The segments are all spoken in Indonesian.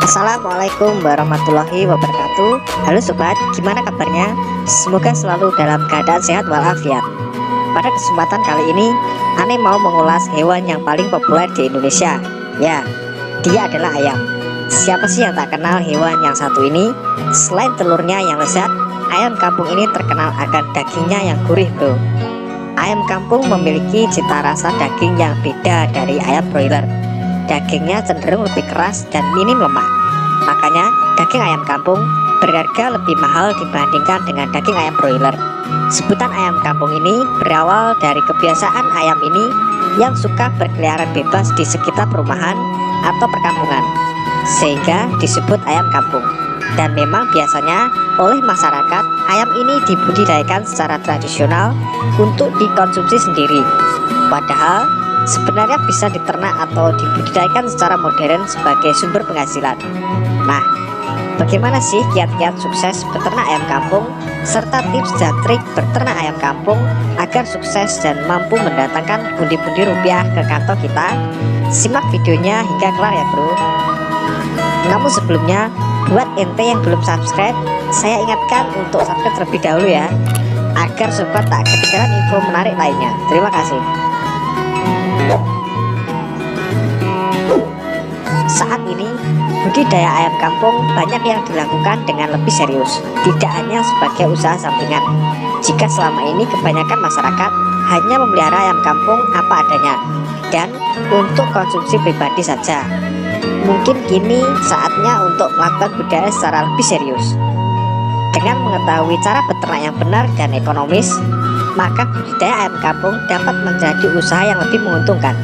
Assalamualaikum warahmatullahi wabarakatuh. Halo sobat, gimana kabarnya? Semoga selalu dalam keadaan sehat walafiat. Pada kesempatan kali ini, Ane mau mengulas hewan yang paling populer di Indonesia. Ya, dia adalah ayam. Siapa sih yang tak kenal hewan yang satu ini? Selain telurnya yang lezat, ayam kampung ini terkenal akan dagingnya yang gurih bro. Ayam kampung memiliki cita rasa daging yang beda dari ayam broiler. Dagingnya cenderung lebih keras dan minim lemak. Makanya daging ayam kampung berharga lebih mahal dibandingkan dengan daging ayam broiler. Sebutan ayam kampung ini berawal dari kebiasaan ayam ini yang suka berkeliaran bebas di sekitar perumahan atau perkampungan, sehingga disebut ayam kampung. Dan memang biasanya oleh masyarakat, ayam ini dibudidayakan secara tradisional untuk dikonsumsi sendiri. Padahal sebenarnya bisa diternak atau dibudidayakan secara modern sebagai sumber penghasilan. Nah, bagaimana sih kiat-kiat sukses beternak ayam kampung serta tips dan trik beternak ayam kampung agar sukses dan mampu mendatangkan pundi-pundi rupiah ke kantong kita? Simak videonya hingga kelar ya bro. Namun sebelumnya, buat ente yang belum subscribe, saya ingatkan untuk subscribe terlebih dahulu ya, agar sobat tak ketinggalan info menarik lainnya. Terima kasih. Saat ini, budidaya ayam kampung banyak yang dilakukan dengan lebih serius, tidak hanya sebagai usaha sampingan. Jika selama ini kebanyakan masyarakat hanya memelihara ayam kampung apa adanya dan untuk konsumsi pribadi saja, mungkin kini saatnya untuk melakukan budidaya secara lebih serius. Dengan mengetahui cara beternak yang benar dan ekonomis, maka budidaya ayam kampung dapat menjadi usaha yang lebih menguntungkan.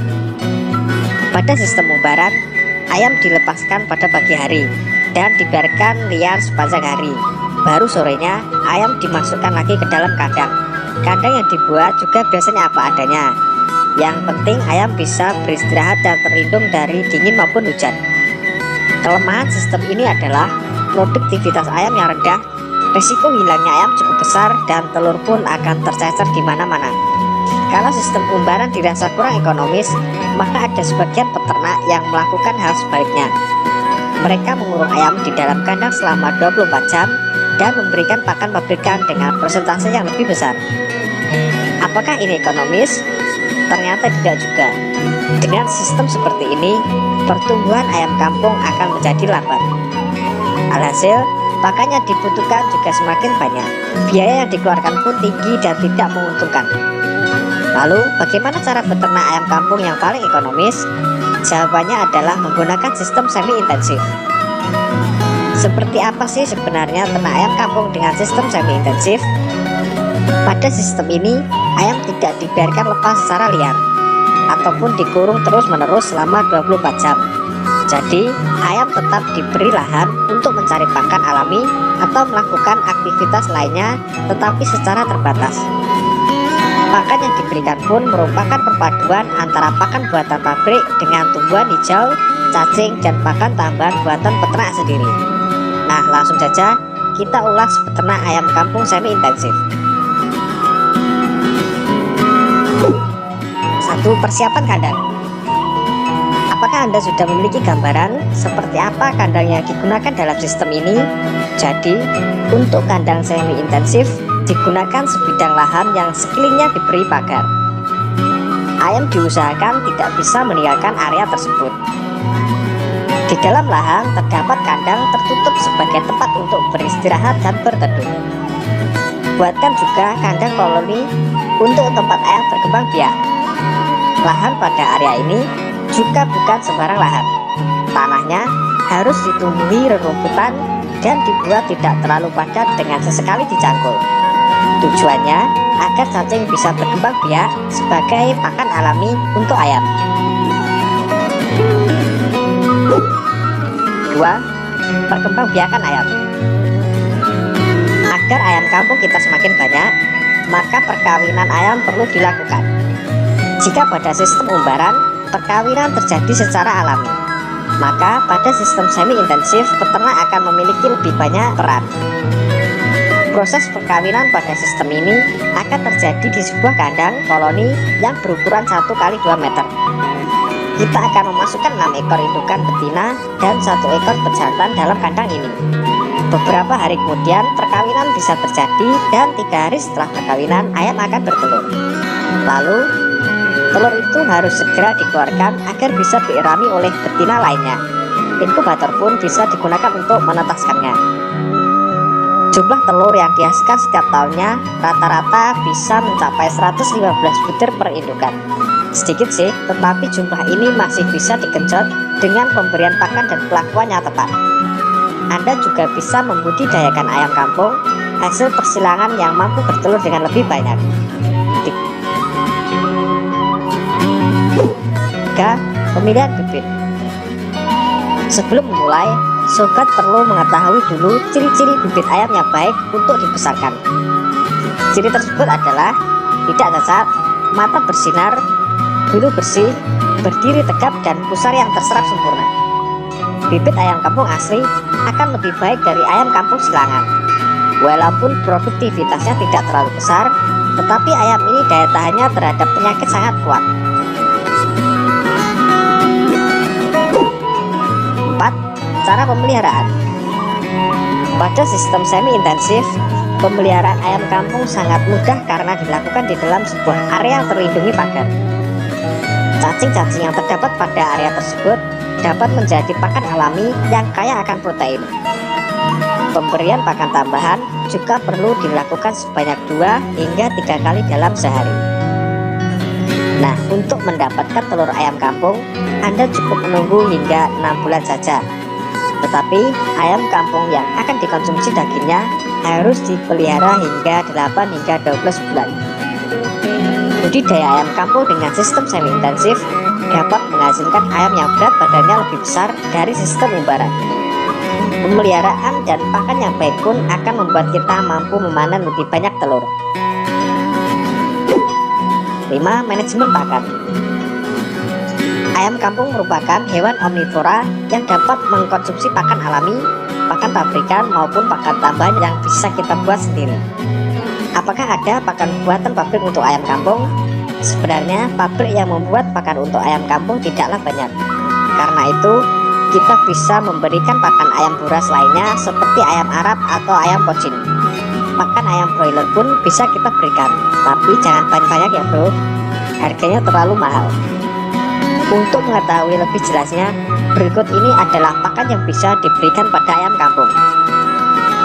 Pada sistem umbaran, ayam dilepaskan pada pagi hari dan dibiarkan liar sepanjang hari. Baru sorenya, ayam dimasukkan lagi ke dalam kandang. Kandang yang dibuat juga biasanya apa adanya. Yang penting ayam bisa beristirahat dan terlindung dari dingin maupun hujan. Kelemahan sistem ini adalah produktivitas ayam yang rendah, risiko hilangnya ayam cukup besar, dan telur pun akan tercecer di mana-mana. Kalau sistem umbaran dirasa kurang ekonomis, maka ada sebagian peternak yang melakukan hal sebaliknya. Mereka mengurung ayam di dalam kandang selama 24 jam dan memberikan pakan pabrikan dengan persentase yang lebih besar. Apakah ini ekonomis? Ternyata tidak juga. Dengan sistem seperti ini, pertumbuhan ayam kampung akan menjadi lambat. Alhasil, pakan yang dibutuhkan juga semakin banyak. Biaya yang dikeluarkan pun tinggi dan tidak menguntungkan. Lalu, bagaimana cara beternak ayam kampung yang paling ekonomis? Jawabannya adalah menggunakan sistem semi-intensif. Seperti apa sih sebenarnya ternak ayam kampung dengan sistem semi-intensif? Pada sistem ini, ayam tidak dibiarkan lepas secara liar ataupun dikurung terus-menerus selama 24 jam. Jadi, ayam tetap diberi lahan untuk mencari pakan alami atau melakukan aktivitas lainnya, tetapi secara terbatas. Pakan yang diberikan pun merupakan perpaduan antara pakan buatan pabrik dengan tumbuhan hijau, cacing, dan pakan tambahan buatan peternak sendiri. Nah, langsung saja kita ulas beternak ayam kampung semi-intensif. 1. Persiapan kandang. Apakah Anda sudah memiliki gambaran seperti apa kandang yang digunakan dalam sistem ini? Jadi, untuk kandang semi-intensif digunakan sebidang lahan yang sekelilingnya diberi pagar. Ayam diusahakan tidak bisa meninggalkan area tersebut. Di dalam lahan terdapat kandang tertutup sebagai tempat untuk beristirahat dan berteduh. Buatkan juga kandang koloni untuk tempat ayam berkembang biak. Lahan pada area ini juga bukan sembarang lahan. Tanahnya harus ditumbuhi rerumputan dan dibuat tidak terlalu padat dengan sesekali dicangkul. Tujuannya agar cacing bisa berkembang biak sebagai pakan alami untuk ayam. 2. Perkembangbiakan ayam. Agar ayam kampung kita semakin banyak, maka perkawinan ayam perlu dilakukan. Jika pada sistem umbaran, perkawinan terjadi secara alami, maka pada sistem semi-intensif, peternak akan memiliki lebih banyak peran. Proses perkawinan pada sistem ini akan terjadi di sebuah kandang koloni yang berukuran 1 x 2 meter. kita akan memasukkan 6 ekor indukan betina dan 1 ekor pejantan dalam kandang ini. Beberapa hari kemudian perkawinan bisa terjadi dan 3 hari setelah perkawinan ayam akan bertelur. Lalu telur itu harus segera dikeluarkan agar bisa diirami oleh betina lainnya. Inkubator pun bisa digunakan untuk menetaskannya. Jumlah telur yang dihasilkan setiap tahunnya rata-rata bisa mencapai 115 butir per indukan. Sedikit sih, tetapi jumlah ini masih bisa digenjot dengan pemberian pakan dan pelakuan yang tepat. Anda juga bisa membudidayakan ayam kampung hasil persilangan yang mampu bertelur dengan lebih banyak. 3. Pemilihan bibit. Sebelum memulai, sobat perlu mengetahui dulu ciri-ciri bibit ayam yang baik untuk dibesarkan. Ciri tersebut adalah tidak cacat, mata bersinar, bulu bersih, berdiri tegap, dan pusar yang terserap sempurna. Bibit ayam kampung asli akan lebih baik dari ayam kampung silangan. Walaupun produktivitasnya tidak terlalu besar, tetapi ayam ini daya tahannya terhadap penyakit sangat kuat. 4. Cara pemeliharaan. Pada sistem semi-intensif, pemeliharaan ayam kampung sangat mudah karena dilakukan di dalam sebuah area terlindungi pagar. Cacing-cacing yang terdapat pada area tersebut dapat menjadi pakan alami yang kaya akan protein. Pemberian pakan tambahan juga perlu dilakukan sebanyak 2 hingga 3 kali dalam sehari. Nah, untuk mendapatkan telur ayam kampung, Anda cukup menunggu hingga 6 bulan saja. Tetapi ayam kampung yang akan dikonsumsi dagingnya harus dipelihara hingga 8 hingga 12 bulan. Budidaya ayam kampung dengan sistem semi-intensif dapat menghasilkan ayam yang berat badannya lebih besar dari sistem umbaran. Pemeliharaan dan pakan yang baik pun akan membuat kita mampu memanen lebih banyak telur. 5. Manajemen pakan. Ayam kampung merupakan hewan omnivora yang dapat mengkonsumsi pakan alami, pakan pabrikan maupun pakan tambahan yang bisa kita buat sendiri. Apakah ada pakan buatan pabrik untuk ayam kampung? Sebenarnya pabrik yang membuat pakan untuk ayam kampung tidaklah banyak. Karena itu, kita bisa memberikan pakan ayam buras lainnya seperti ayam Arab atau ayam pochin. Pakan ayam broiler pun bisa kita berikan, tapi jangan banyak-banyak ya bro, harganya terlalu mahal. Untuk mengetahui lebih jelasnya, berikut ini adalah pakan yang bisa diberikan pada ayam kampung.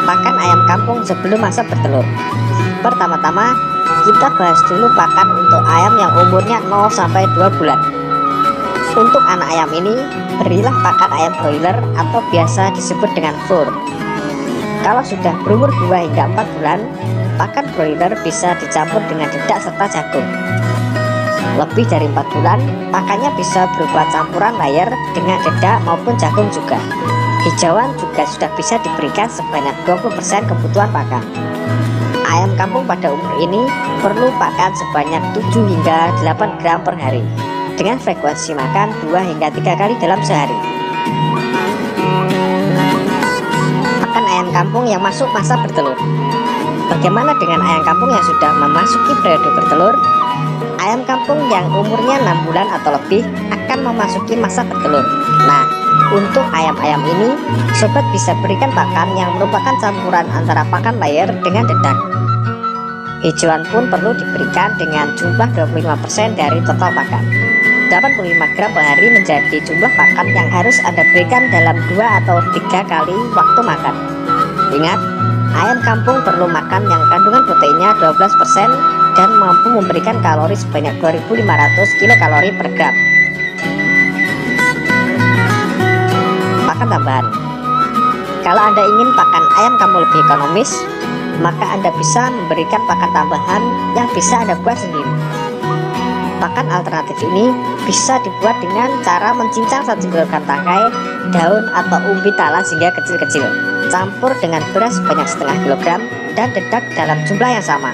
Pakan ayam kampung sebelum masa bertelur. Pertama-tama, kita bahas dulu pakan untuk ayam yang umurnya 0-2 bulan. Untuk anak ayam ini, berilah pakan ayam broiler atau biasa disebut dengan fur. Kalau sudah berumur 2 hingga 4 bulan, pakan broiler bisa dicampur dengan dedak serta jagung. Lebih dari 4 bulan, pakannya bisa berupa campuran layer dengan dedak maupun jagung juga. Hijauan juga sudah bisa diberikan sebanyak 20% kebutuhan pakan. Ayam kampung pada umur ini perlu pakan sebanyak 7 hingga 8 gram per hari, dengan frekuensi makan 2 hingga 3 kali dalam sehari. Pakan ayam kampung yang masuk masa bertelur. Bagaimana dengan ayam kampung yang sudah memasuki periode bertelur? Ayam kampung yang umurnya 6 bulan atau lebih akan memasuki masa bertelur. Nah, untuk ayam-ayam ini, sobat bisa berikan pakan yang merupakan campuran antara pakan layer dengan dedak. Hijauan pun perlu diberikan dengan jumlah 25% dari total pakan. 85 gram per hari menjadi jumlah pakan yang harus Anda berikan dalam 2 atau 3 kali waktu makan. Ingat, ayam kampung perlu makan yang kandungan proteinnya 12% dan mampu memberikan kalori sebanyak 2.500 kilokalori per gram. Pakan tambahan. Kalau Anda ingin pakan ayam kampung lebih ekonomis, maka Anda bisa memberikan pakan tambahan yang bisa Anda buat sendiri. Pakan alternatif ini bisa dibuat dengan cara mencincang 1 kg tangkai, daun atau umbi talas hingga kecil-kecil, campur dengan beras sebanyak setengah kilogram dan dedak dalam jumlah yang sama.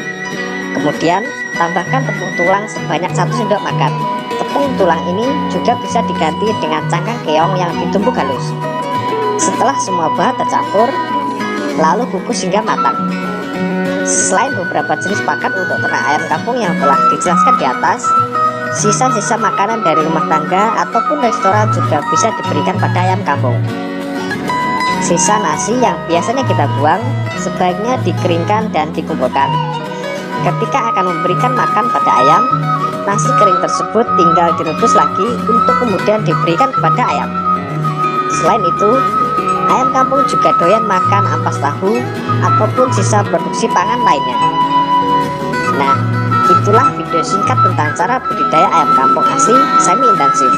Kemudian tambahkan tepung tulang sebanyak 1 sendok makan. Tepung tulang ini juga bisa diganti dengan cangkang keong yang ditumbuk halus. Setelah semua bahan tercampur, lalu kukus hingga matang. Selain beberapa jenis pakan untuk ternak ayam kampung yang telah dijelaskan di atas, Sisa-sisa makanan dari rumah tangga ataupun restoran juga bisa diberikan pada ayam kampung. Sisa nasi yang biasanya kita buang sebaiknya dikeringkan dan dikumpulkan. Ketika akan memberikan makan pada ayam, nasi kering tersebut tinggal direbus lagi untuk kemudian diberikan kepada ayam. Selain itu, ayam kampung juga doyan makan ampas tahu ataupun sisa produksi pangan lainnya. Nah, itulah video singkat tentang cara budidaya ayam kampung ASI semi intensif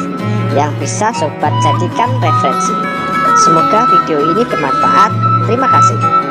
yang bisa sobat jadikan referensi. Semoga video ini bermanfaat. Terima kasih.